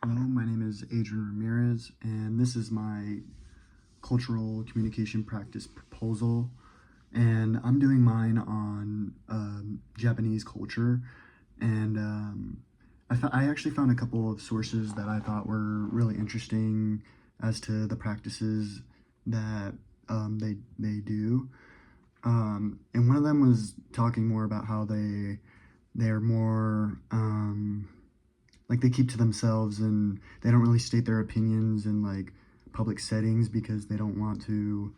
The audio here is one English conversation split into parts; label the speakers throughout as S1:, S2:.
S1: Hello, my name is Adrian Ramirez, and this is my cultural communication practice proposal. And I'm doing mine on Japanese culture. And I actually found a couple of sources that I thought were really interesting as to the practices that they do. And one of them was talking more about how they're more like they keep to themselves and they don't really state their opinions in like public settings because they don't want to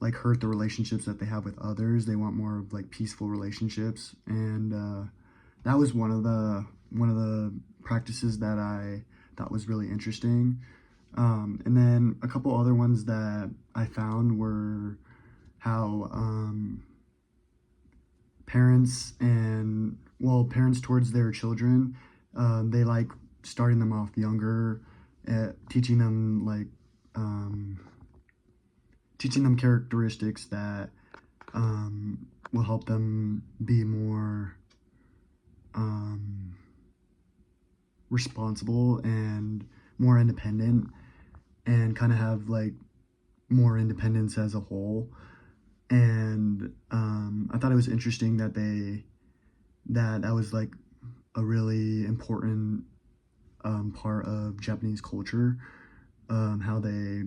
S1: like hurt the relationships that they have with others. They want more of like peaceful relationships, and that was one of the practices that I thought was really interesting. And then a couple other ones that I found were how parents towards their children, they like starting them off younger, teaching them characteristics that will help them be more responsible and more independent, and kind of have like more independence as a whole. And I thought it was interesting that that was like a really important part of Japanese culture, how they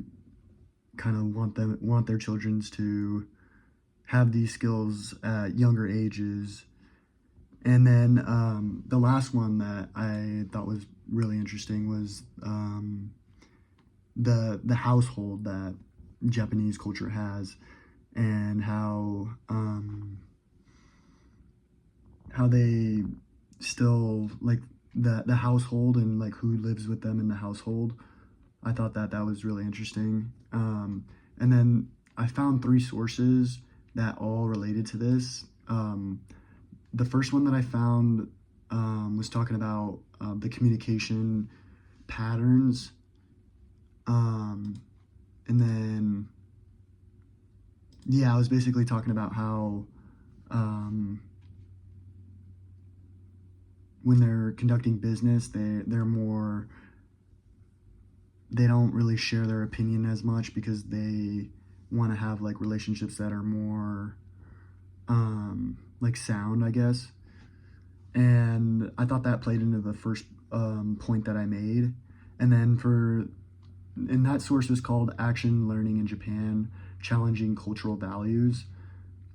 S1: kind of want their children to have these skills at younger ages. And then the last one that I thought was really interesting was the household that Japanese culture has, and how they still like the household and like who lives with them in the household. I thought that was really interesting. And then I found three sources that all related to this. The first one that I found was talking about the communication patterns. And then, yeah, I was basically talking about how when they're conducting business, they don't really share their opinion as much because they want to have like relationships that are more like sound, I guess. And I thought that played into the first point that I made. And then and that source was called Action Learning in Japan, Challenging Cultural Values.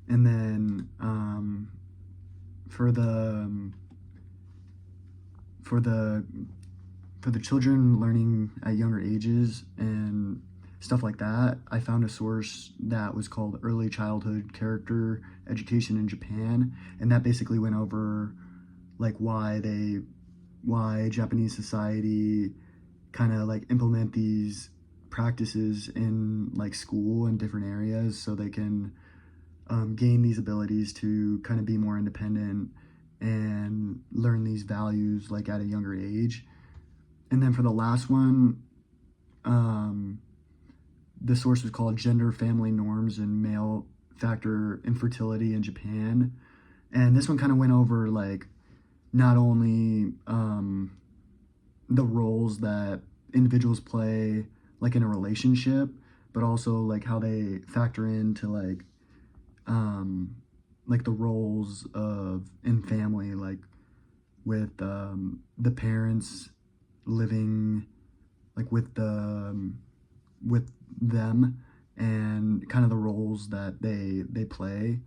S1: And then for the for the for the children learning at younger ages and stuff like that, I found a source that was called Early Childhood Character Education in Japan, and that basically went over like why Japanese society kind of like implement these practices in like school in different areas so they can gain these abilities to kind of be more independent and learn these values like at a younger age. And then for the last one, the source was called Gender, Family Norms, and Male Factor Infertility in Japan. And this one kind of went over like not only the roles that individuals play like in a relationship, but also like how they factor into like the roles of in family, like with the parents living like with them, and kind of the roles that they play,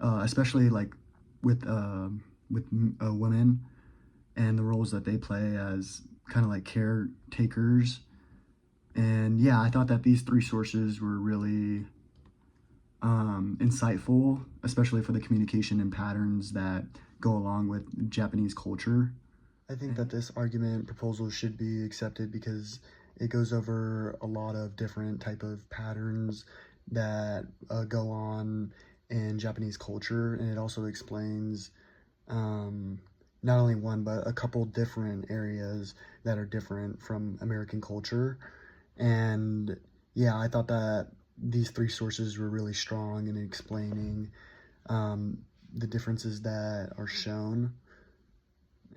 S1: especially like with women, and the roles that they play as kind of like caretakers. And yeah, I thought that these three sources were really insightful, especially for the communication and patterns that go along with Japanese culture. I think that this argument proposal should be accepted because it goes over a lot of different type of patterns that go on in Japanese culture, and it also explains not only one but a couple different areas that are different from American culture. And yeah, I thought that these three sources were really strong in explaining the differences that are shown.